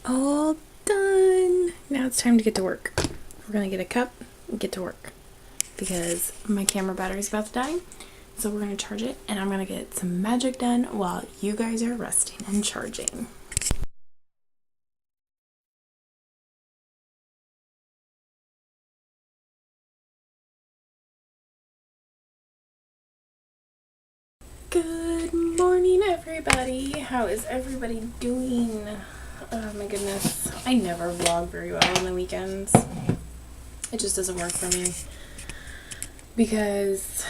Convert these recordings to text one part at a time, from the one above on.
All done. Now it's time to get to work. We're gonna get a cup and get to work because my camera battery's about to die. So we're gonna charge it and I'm gonna get some magic done while you guys are resting and charging. Good morning, everybody. How is everybody doing? Oh my goodness. I never vlog very well on the weekends. It just doesn't work for me. Because,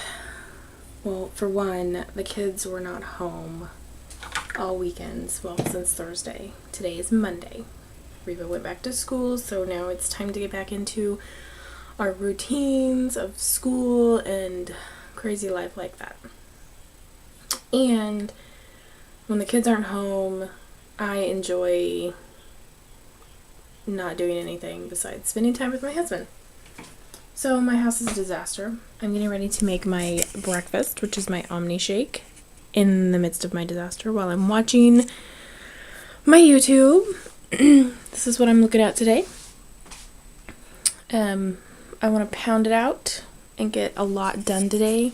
well, for one, the kids were not home all weekends. Well, since Thursday. Today is Monday. Reba went back to school, so now it's time to get back into our routines of school and crazy life like that. And when the kids aren't home, I enjoy not doing anything besides spending time with my husband. So my house is a disaster. I'm getting ready to make my breakfast, which is my Omni shake, in the midst of my disaster while I'm watching my YouTube. This is what I'm looking at today. I want to pound it out and get a lot done today,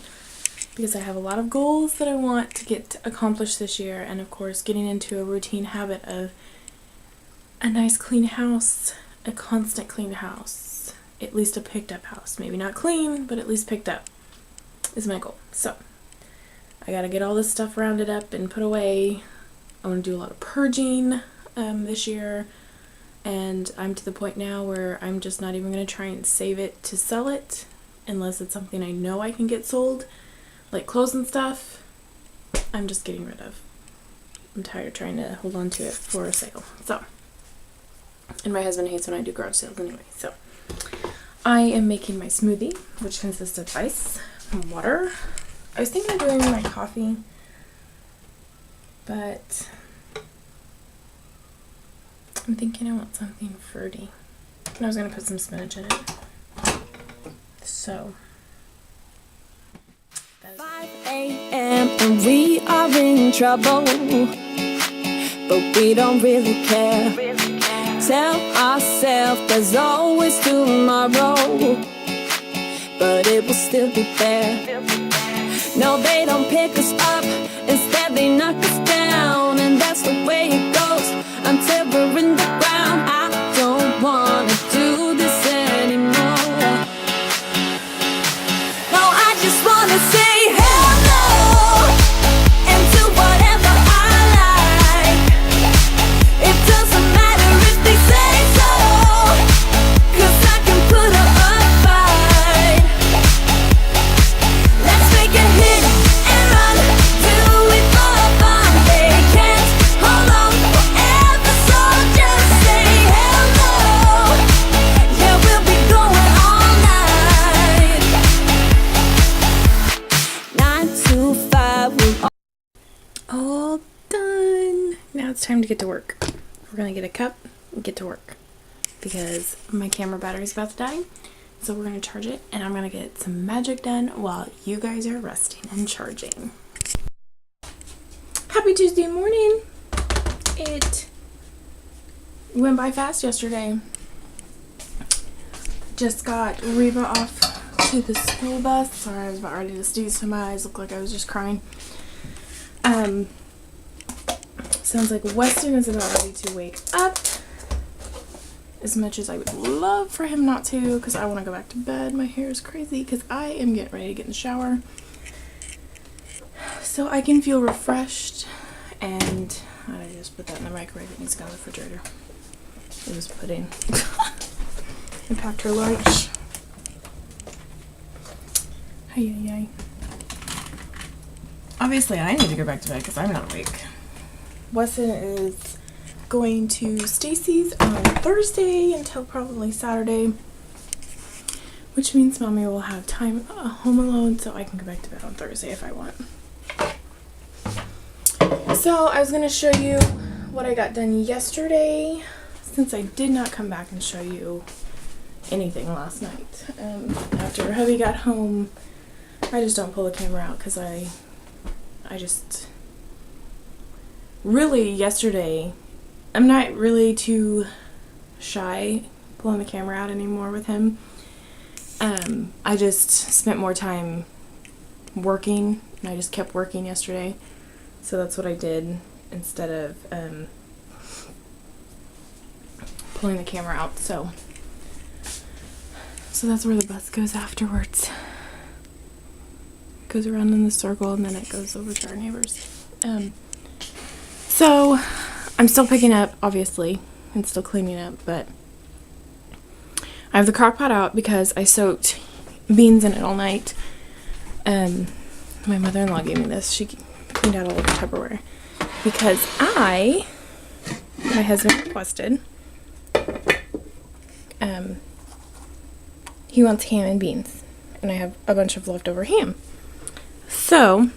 because I have a lot of goals that I want to get accomplished this year, and of course getting into a routine habit of a nice clean house, a constant clean house, at least a picked up house. Maybe not clean, but at least picked up is my goal. So I gotta get all this stuff rounded up and put away. I want to do a lot of purging this year, and I'm to the point now where I'm just not even going to try and save it to sell it unless it's something I know I can get sold. Like clothes and stuff, I'm just getting rid of. I'm tired of trying to hold on to it for a sale. So, and my husband hates when I do garage sales anyway. So, I am making my smoothie, which consists of ice and water. I was thinking of doing my coffee, but I'm thinking I want something fruity. And I was going to put some spinach in it. So 5 a.m. and we are in trouble, but we don't really care. Tell ourselves there's always tomorrow, but it will still be there. No, they don't pick us up, instead they knock us down, and that's the way it goes until we're in the ground. I don't wanna do this anymore. No, I just wanna say all done. Now it's time to get to work. We're gonna get a cup and get to work because my camera battery's about to die. So we're gonna charge it and I'm gonna get some magic done while you guys are resting and charging. Happy Tuesday morning. It went by fast yesterday. Just got Reba off to the school bus. Sorry, I was about ready to sneeze, so my eyes look like I was just crying. Sounds like Weston is about ready to wake up, as much as I would love for him not to, because I want to go back to bed. My hair is crazy because I am getting ready to get in the shower so I can feel refreshed. And I just put that in the microwave. It needs to go in the refrigerator. It was pudding. I packed her lunch. Hey. Obviously, I need to go back to bed because I'm not awake. Weston is going to Stacy's on Thursday until probably Saturday, which means Mommy will have time home alone so I can go back to bed on Thursday if I want. So I was going to show you what I got done yesterday, since I did not come back and show you anything last night. After hubby got home, I just don't pull the camera out because I just really yesterday I'm not really too shy pulling the camera out anymore with him. I just spent more time working, and I just kept working yesterday, so that's what I did instead of pulling the camera out. So that's where the bus goes afterwards. It goes around in the circle and then it goes over to our neighbors. So I'm still picking up, obviously, and still cleaning up, but I have the crock pot out because I soaked beans in it all night. My mother-in-law gave me this. She cleaned out all of the Tupperware because my husband requested, he wants ham and beans, and I have a bunch of leftover ham. So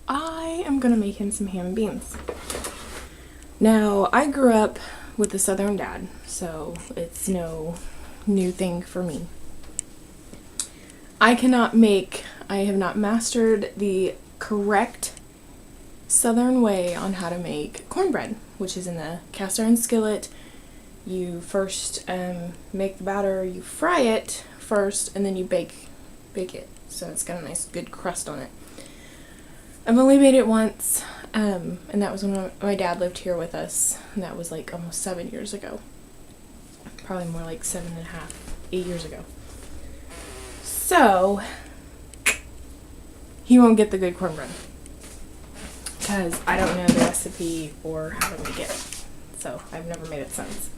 I am gonna make him some ham and beans. Now, I grew up with a Southern dad, so it's no new thing for me. I have not mastered the correct Southern way on how to make cornbread, which is in the cast iron skillet. You first make the batter, you fry it first, and then you bake it, so it's got a nice good crust on it. I've only made it once, and that was when my dad lived here with us, and that was like almost 7 years ago. Probably more like 7.5, 8 years ago. So he won't get the good cornbread because I don't know the recipe or how to make it. So I've never made it since.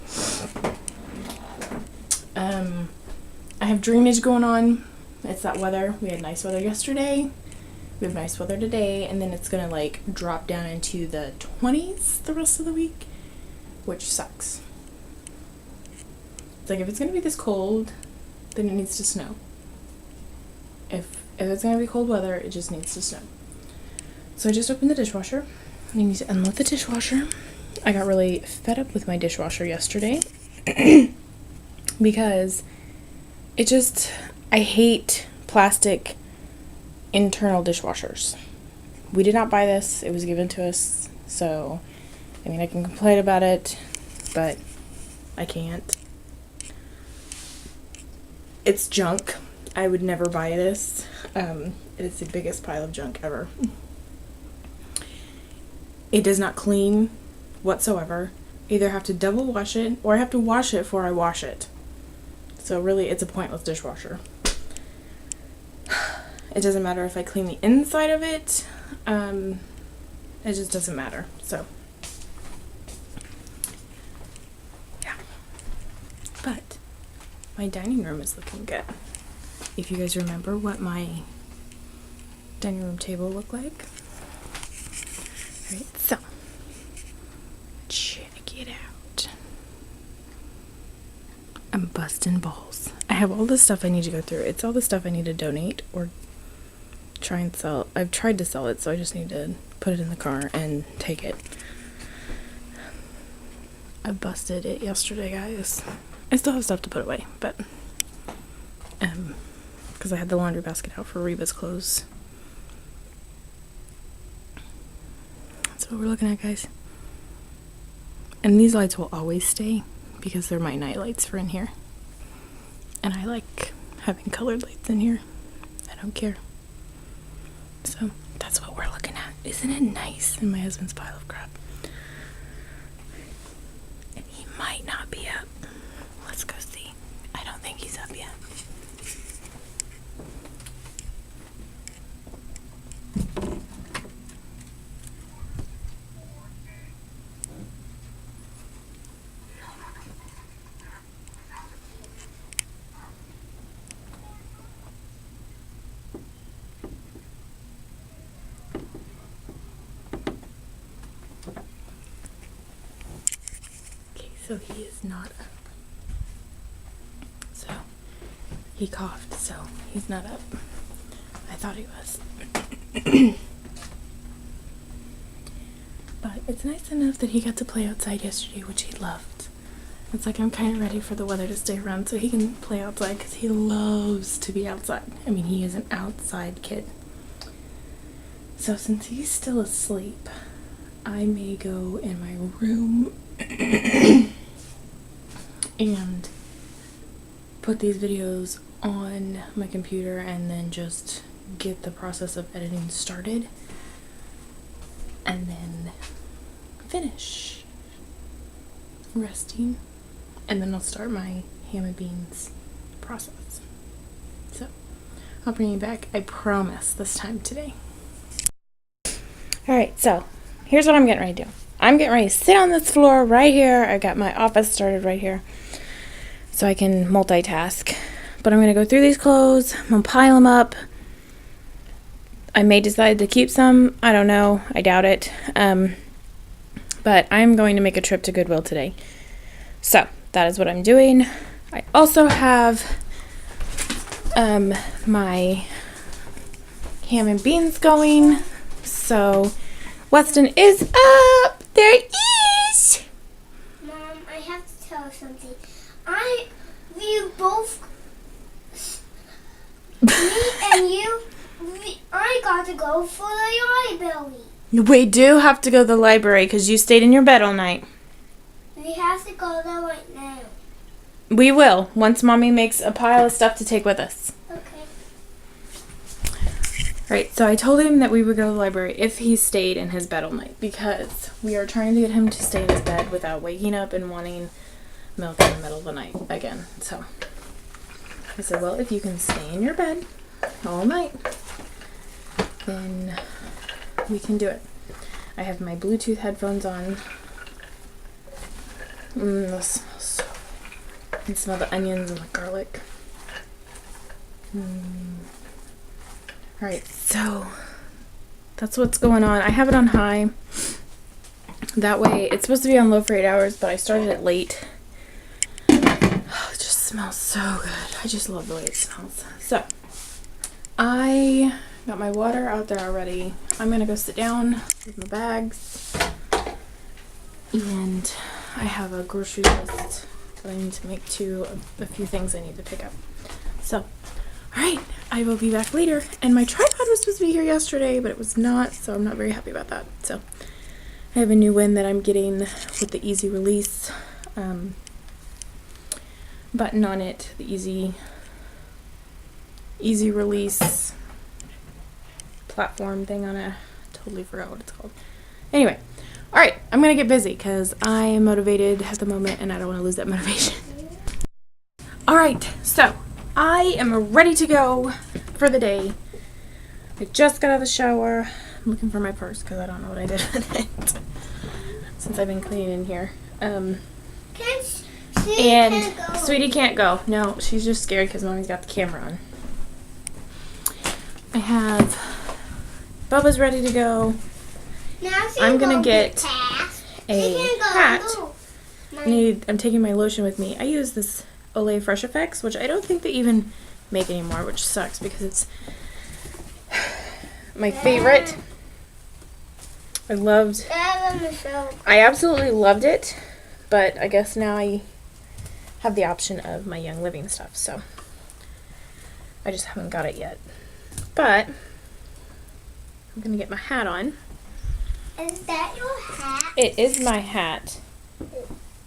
I have drainage going on. It's that weather. We had nice weather yesterday. We have nice weather today, and then it's gonna like drop down into the 20s the rest of the week, which sucks. It's like if it's gonna be this cold, then it needs to snow. If it's gonna be cold weather, it just needs to snow. So I just opened the dishwasher. I need to unload the dishwasher. I got really fed up with my dishwasher yesterday because I hate plastic internal dishwashers. We did not buy this. It was given to us. So, I mean, I can complain about it, but I can't. It's junk. I would never buy this. It is the biggest pile of junk ever. It does not clean whatsoever. Either have to double wash it or I have to wash it before I wash it. So really, it's a pointless dishwasher. It doesn't matter if I clean the inside of it. It just doesn't matter. So, yeah. But my dining room is looking good. If you guys remember what my dining room table looked like. Alright, so check it out. I'm busting balls. I have all the stuff I need to go through. It's all the stuff I need to donate or try and sell. I've tried to sell it, so I just need to put it in the car and take it. I busted it yesterday, guys. I still have stuff to put away, but because I had the laundry basket out for Reba's clothes. That's what we're looking at, guys. And these lights will always stay because they're my night lights for in here. And I like having colored lights in here. I don't care. So that's what we're looking at. Isn't it nice in my husband's pile of crap? And he might not be up. Let's go see. I don't think he's up yet. So he is not up. So he coughed, so he's not up. I thought he was. But it's nice enough that he got to play outside yesterday, which he loved. It's like I'm kind of ready for the weather to stay around so he can play outside because he loves to be outside. I mean, he is an outside kid. So since he's still asleep, I may go in my room and put these videos on my computer and then just get the process of editing started and then finish resting, and then I'll start my ham and beans process. So I'll bring you back, I promise, this time today. Alright, so here's what I'm getting ready to do. I'm getting ready to sit on this floor right here. I got my office started right here so I can multitask. But I'm going to go through these clothes. I'm going to pile them up. I may decide to keep some. I don't know. I doubt it. But I'm going to make a trip to Goodwill today. So that is what I'm doing. I also have my ham and beans going. So Weston is up. There he is. Mom, I have to tell you something. We both, me and you, I got to go for the library. We do have to go to the library because you stayed in your bed all night. We have to go there right now. We will, once Mommy makes a pile of stuff to take with us. Okay. Right, so I told him that we would go to the library if he stayed in his bed all night because we are trying to get him to stay in his bed without waking up and wanting milk in the middle of the night again. So I said, well, if you can stay in your bed all night, then we can do it. I have my Bluetooth headphones on. Those smell so good. You can smell the onions and the garlic. Alright, so that's what's going on. I have it on high. That way, it's supposed to be on low for 8 hours, but I started it late. Oh, it just smells so good. I just love the way it smells. So, I got my water out there already. I'm gonna go sit down with my bags. And I have a grocery list that I need to make too, a few things I need to pick up. So, alright, I will be back later. And my tripod was supposed to be here yesterday, but it was not, so I'm not very happy about that. So, I have a new one that I'm getting with the easy release button on it. The easy release platform thing on it. I totally forgot what it's called. Anyway, alright, I'm going to get busy because I am motivated at the moment and I don't want to lose that motivation. Alright, so I am ready to go for the day. I just got out of the shower. I'm looking for my purse because I don't know what I did with it since I've been cleaning in here. Sweetie can't go. No, she's just scared because Mommy's got the camera on. I have Bubba's ready to go. I'm gonna get a hat. I'm taking my lotion with me. I use this Olay Fresh Effects, which I don't think they even make anymore, which sucks because it's my favorite. I absolutely loved it, but I guess now I have the option of my Young Living stuff, so I just haven't got it yet. But I'm gonna get my hat on. Is that your hat? It is my hat.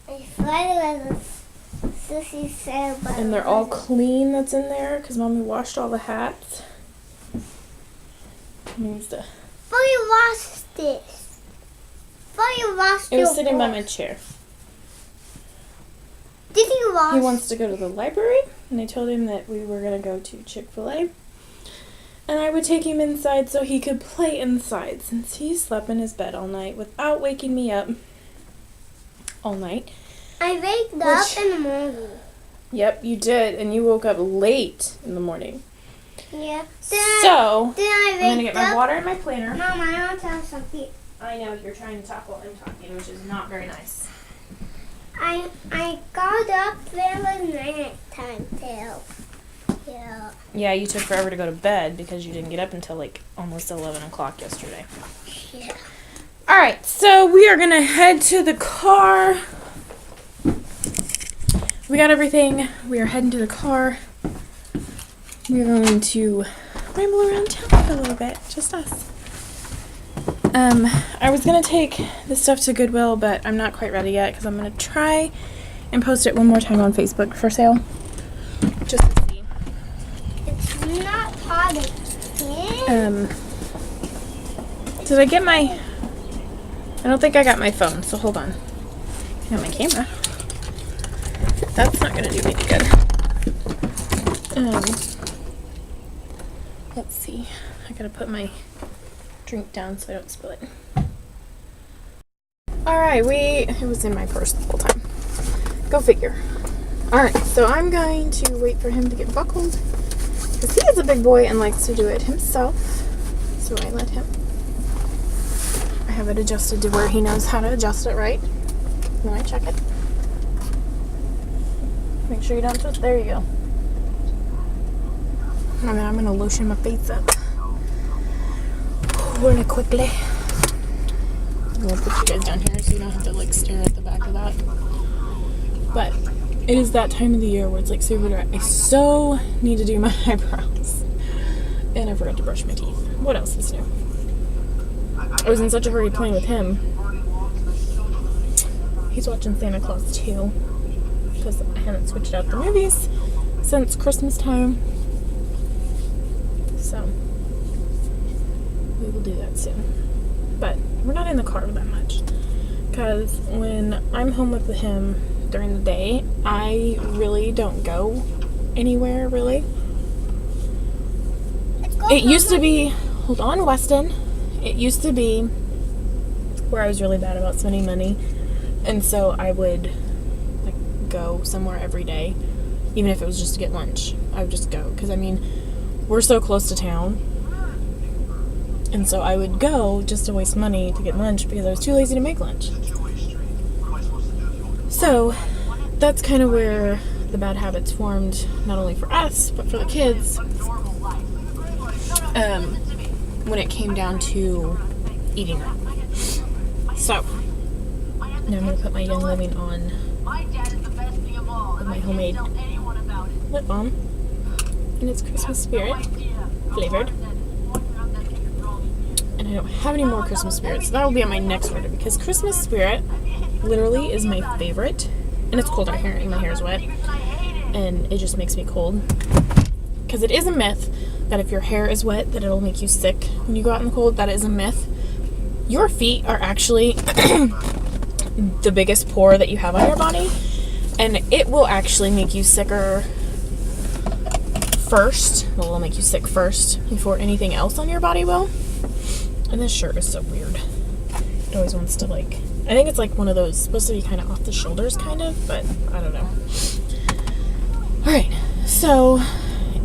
I thought it was a sissy sail, but And they're all clean that's in there because Mommy washed all the hats. Needs to. Before you wash this. Before you wash It was sitting by my chair. Did you wash? He wants to go to the library, and I told him that we were gonna go to Chick-fil-A. And I would take him inside so he could play inside since he slept in his bed all night without waking me up all night. I waked up in the morning. Yep, you did, and you woke up late in the morning. Yeah. So, I'm going to get my water and my planner. Mom, I want to tell you something. I know, you're trying to talk while I'm talking, which is not very nice. I got up there was night time too. Yeah. Yeah, you took forever to go to bed because you didn't get up until like almost 11 o'clock yesterday. Yeah. Alright, so we are going to head to the car. We got everything. We are heading to the car. We're going to ramble around town for a little bit. Just us. I was gonna take this stuff to Goodwill, but I'm not quite ready yet because I'm gonna try and post it one more time on Facebook for sale. Just to see. It's not hot again. Did I get my... I don't think I got my phone, so hold on. I got my camera. That's not gonna do me any good. Let's see. I gotta put my drink down so I don't spill it. Alright, it was in my purse the whole time. Go figure. Alright, so I'm going to wait for him to get buckled because he is a big boy and likes to do it himself. So I let him. I have it adjusted to where he knows how to adjust it right. Then I check it. Make sure you don't twist. There you go. And then I'm going to lotion my face up really quickly. I'm going to put you guys down here so you don't have to like stare at the back of that. But it is that time of the year where it's like super dry. I so need to do my eyebrows. And I forgot to brush my teeth. What else is new? I was in such a hurry playing with him. He's watching Santa Claus 2 because I haven't switched out the movies since Christmas time. So we will do that soon. But we're not in the car that much because when I'm home with him during the day, I really don't go anywhere really. It used to be, hold on, Weston. It used to be where I was really bad about spending money, and so I would like go somewhere every day, even if it was just to get lunch. I would just go because I mean we're so close to town, and so I would go just to waste money to get lunch because I was too lazy to make lunch. So that's kind of where the bad habits formed, not only for us but for the kids. When it came down to eating right. So now I'm going to put my Young Living on with my homemade lip balm, and it's Christmas Spirit flavored, and I don't have any more Christmas Spirit, so that will be on my next order because Christmas Spirit literally is my favorite, and it's cold out here and my hair is wet and it just makes me cold because it is a myth that if your hair is wet that it'll make you sick when you go out in the cold. That is a myth. Your feet are actually the biggest pore that you have on your body, and it will actually make you sicker first. Well, it'll make you sick first before anything else on your body will. And this shirt is so weird. It always wants to like, I think it's like one of those supposed to be kind of off the shoulders kind of, but I don't know. Alright, so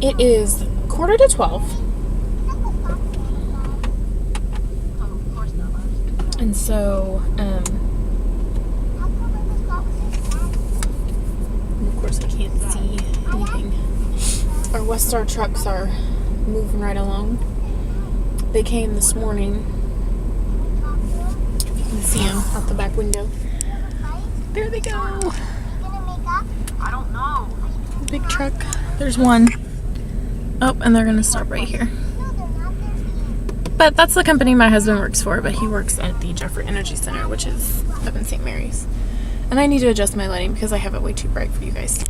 it is 11:45, and so of course I can't see anything. Our Westar trucks are moving right along. They came this morning. You can see them out the back window. There they go. I don't know. Big truck. There's one. Oh, and they're gonna stop right here. But that's the company my husband works for, but he works at the Jeffrey Energy Center, which is up in St. Mary's. And I need to adjust my lighting because I have it way too bright for you guys.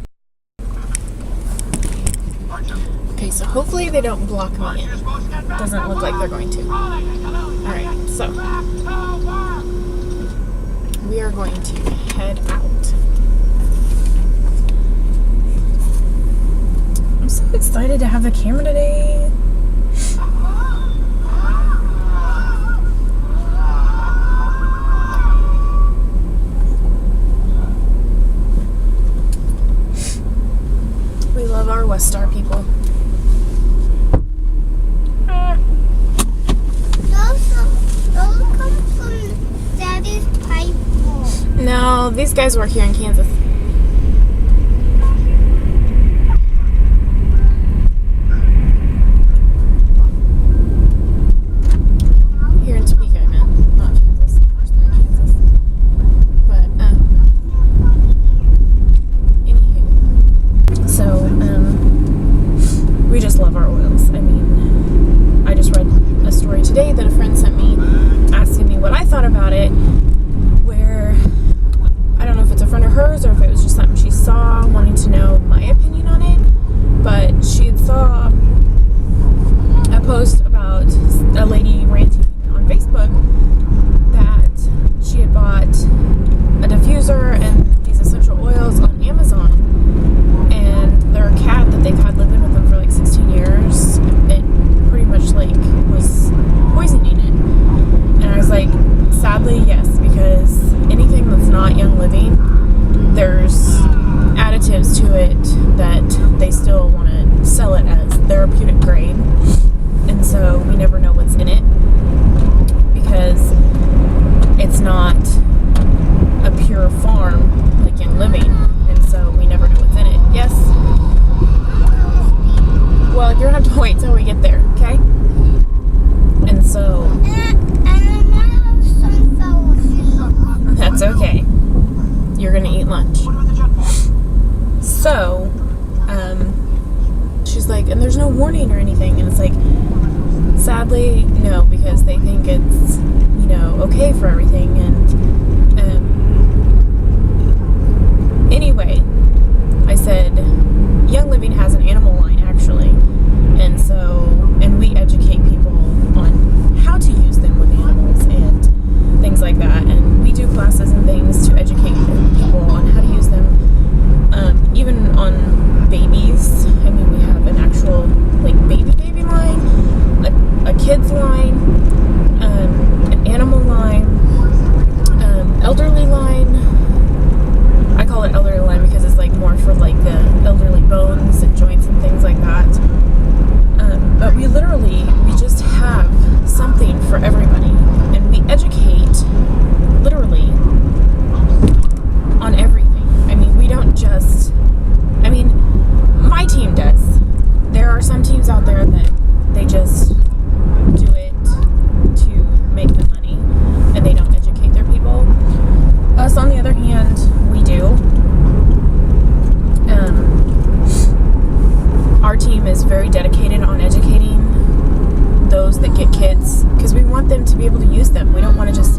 Okay, so hopefully they don't block me in. Doesn't look like they're going to. Alright, so we are going to head out. I'm so excited to have the camera today. We love our Westar people. Those come from Daddy's pipe bowl. No, these guys work here in Kansas. Here in Topeka, I meant, not Kansas. Of course, they're in Kansas. But, anywho. So, we just love our oils. I mean, I just read a story today that a friend sent me asking lunch. So, she's like, and there's no warning or anything. And it's like, sadly, no, because they think it's, okay for everything. And, anyway, I said, Young Living has an animal line, actually. And we educate people on how to use them with animals and things like that. And we do classes and things to educate people on how to use them. Even on babies. I mean, we have an actual, baby line, a kid's line, an animal line, elderly line. I call it elderly line because it's more for the elderly bones and joints and things like that. But we just have something for everybody, and we educate literally on everything. I mean, we don't just, my team does. There are some teams out there that they just do it to make the money and they don't educate their people. Us, on the other hand, we do. Our team is very dedicated on educating those that get kids, because we want them to be able to use them. We don't want to just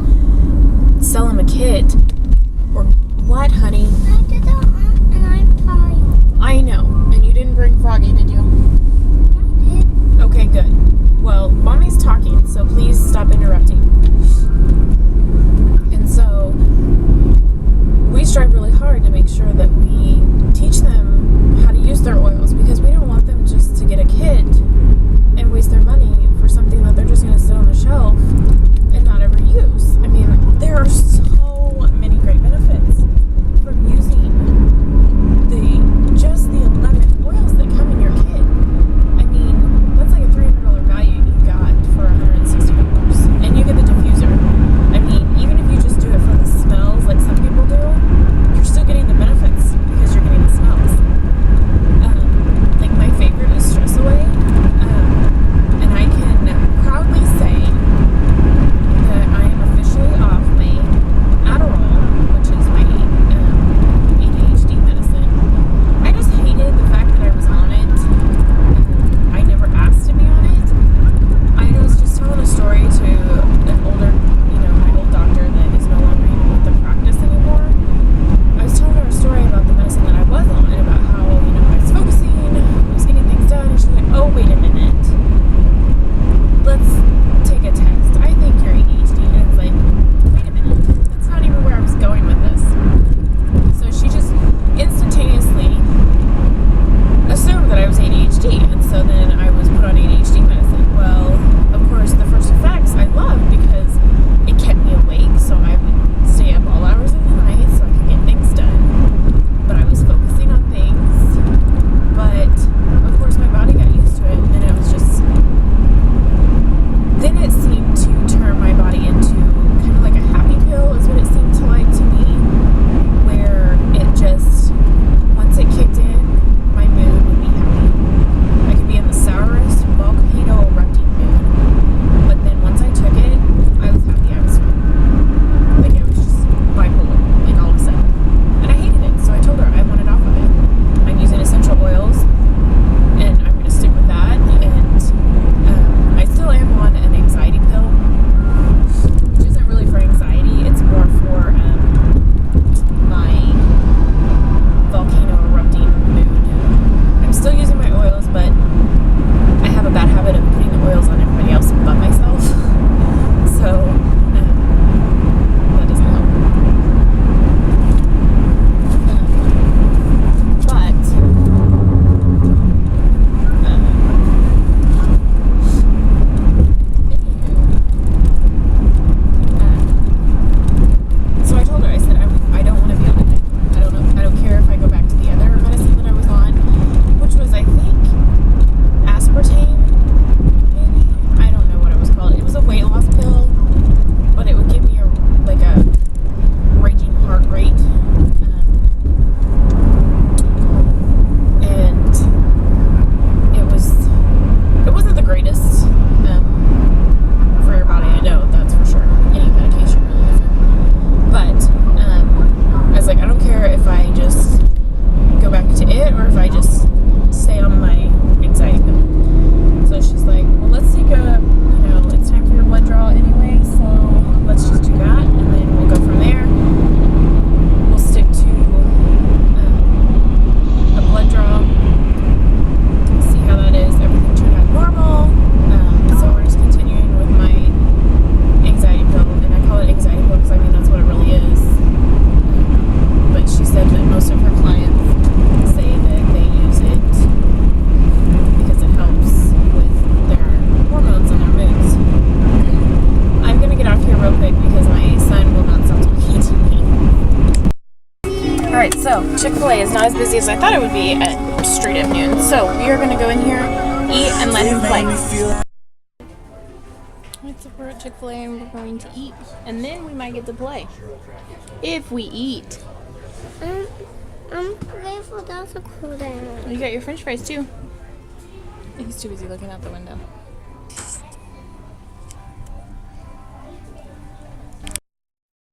sell them a kit. Or what, honey? I did that and I'm tired. I know. And you didn't bring Froggy, did you? I did. Okay, good. Well, Mommy's talking, so please stop interrupting. And so we strive really hard to make sure that we teach them how to use their oils, because we don't want them just to get a kit and waste their money for something that they're just going to sit on the shelf and not ever use. I mean, there are so many Alright, so Chick-fil-A is not as busy as I thought it would be at straight at noon. So we are going to go in here, eat, and let him play. Alright, so we're at Chick-fil-A and we're going to eat. And then we might get to play. If we eat. I'm grateful that's a cool down. You got your french fries too. He's too busy looking out the window.